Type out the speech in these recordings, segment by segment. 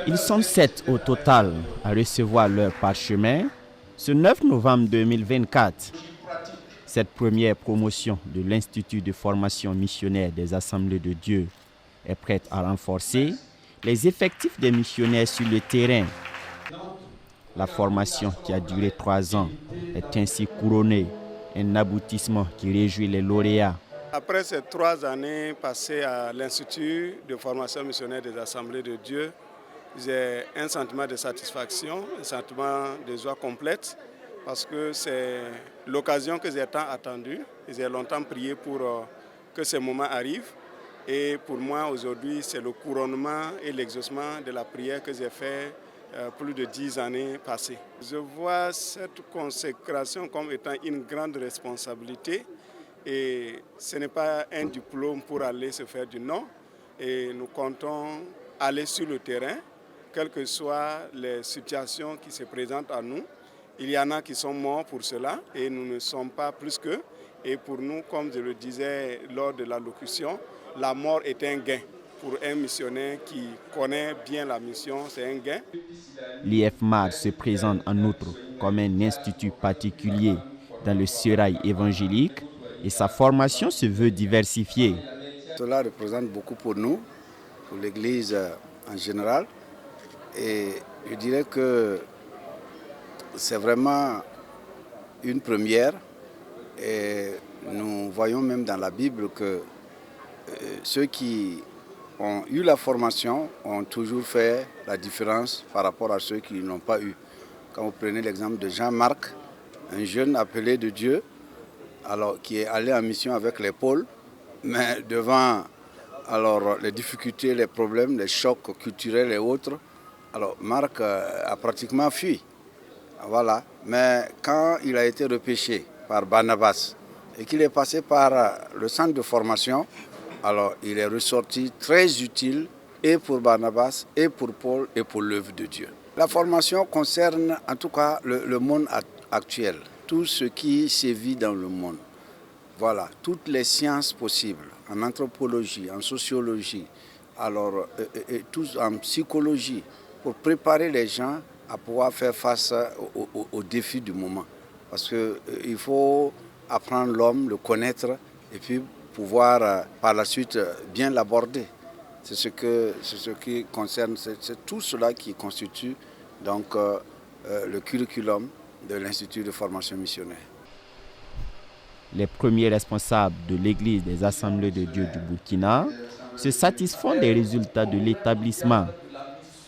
Ils sont 7 au total à recevoir leur parchemin ce 9 novembre 2024. Cette première promotion de l'Institut de formation missionnaire des Assemblées de Dieu est prête à renforcer les effectifs des missionnaires sur le terrain. La formation qui a duré 3 ans est ainsi couronnée, un aboutissement qui réjouit les lauréats. Après ces 3 années passées à l'Institut de formation missionnaire des Assemblées de Dieu, j'ai un sentiment de satisfaction, un sentiment de joie complète, parce que c'est l'occasion que j'ai tant attendue. J'ai longtemps prié pour que ce moment arrive. Et pour moi, aujourd'hui, c'est le couronnement et l'exaucement de la prière que j'ai fait plus de 10 années passées. Je vois cette consécration comme étant une grande responsabilité. Et ce n'est pas un diplôme pour aller se faire du nom. Et nous comptons aller sur le terrain, quelles que soient les situations qui se présentent à nous. Il y en a qui sont morts pour cela et nous ne sommes pas plus qu'eux. Et pour nous, comme je le disais lors de l'allocution, la mort est un gain. Pour un missionnaire qui connaît bien la mission, c'est un gain. L'IFMAD se présente en outre comme un institut particulier dans le sérail évangélique et sa formation se veut diversifiée. Cela représente beaucoup pour nous, pour l'Église en général. Et je dirais que c'est vraiment une première. Et nous voyons même dans la Bible que ceux qui ont eu la formation ont toujours fait la différence par rapport à ceux qui ne l'ont pas eu. Quand vous prenez l'exemple de Jean-Marc, un jeune appelé de Dieu, alors, qui est allé en mission avec les pôles, mais devant les difficultés, les problèmes, les chocs culturels et autres, alors Marc a pratiquement fui. Voilà. Mais quand il a été repêché par Barnabas et qu'il est passé par le centre de formation, alors il est ressorti très utile et pour Barnabas, et pour Paul, et pour l'œuvre de Dieu. La formation concerne en tout cas le monde actuel, tout ce qui sévit dans le monde. Voilà, toutes les sciences possibles, en anthropologie, en sociologie, et tous en psychologie, pour préparer les gens à pouvoir faire face aux défis du moment. Parce qu'il faut apprendre l'homme, le connaître, et puis pouvoir par la suite bien l'aborder. C'est ce qui concerne, c'est tout cela qui constitue donc le curriculum de l'Institut de formation missionnaire. Les premiers responsables de l'Église des Assemblées de Dieu du Burkina se satisfont des résultats de l'établissement.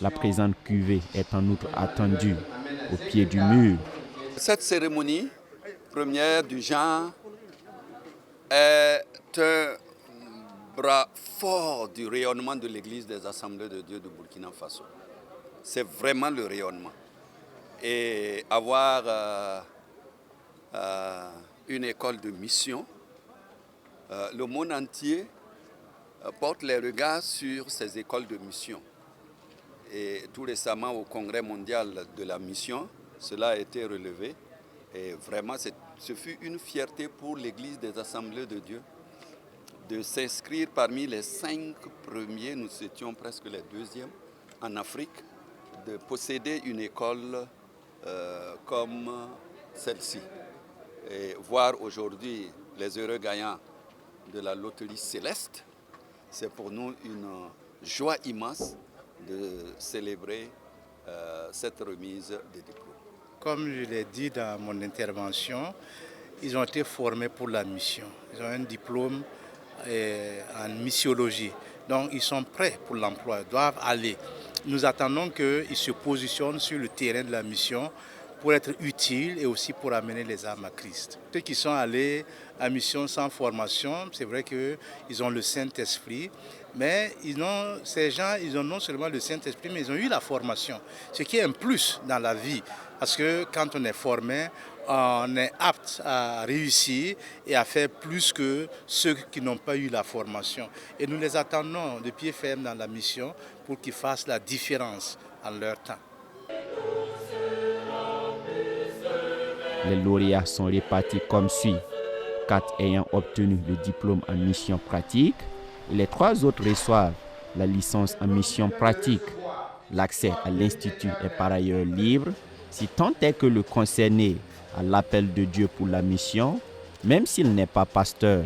La présente cuvée est en outre attendue au pied du mur. Cette cérémonie première du genre est un bras fort du rayonnement de l'Église des Assemblées de Dieu du Burkina Faso. C'est vraiment le rayonnement. Et avoir une école de mission, le monde entier porte les regards sur ces écoles de mission. Et tout récemment au Congrès mondial de la mission, cela a été relevé. Et vraiment, ce fut une fierté pour l'Église des Assemblées de Dieu de s'inscrire parmi les 5 premiers, nous étions presque les 2e en Afrique, de posséder une école comme celle-ci. Et voir aujourd'hui les heureux gagnants de la loterie céleste, c'est pour nous une joie immense de célébrer cette remise des diplômes. Comme je l'ai dit dans mon intervention, ils ont été formés pour la mission. Ils ont un diplôme en missiologie. Donc ils sont prêts pour l'emploi, ils doivent aller. Nous attendons qu'ils se positionnent sur le terrain de la mission pour être utiles et aussi pour amener les âmes à Christ. Ceux qui sont allés à mission sans formation, c'est vrai qu'ils ont le Saint-Esprit, mais ces gens, ils ont non seulement le Saint-Esprit, mais ils ont eu la formation, ce qui est un plus dans la vie. Parce que quand on est formé, on est apte à réussir et à faire plus que ceux qui n'ont pas eu la formation. Et nous les attendons de pied ferme dans la mission pour qu'ils fassent la différence en leur temps. Les lauréats sont répartis comme suit. 4 ayant obtenu le diplôme en mission pratique et les 3 autres reçoivent la licence en mission pratique. L'accès à l'Institut est par ailleurs libre, si tant est que le concerné a l'appel de Dieu pour la mission, même s'il n'est pas pasteur.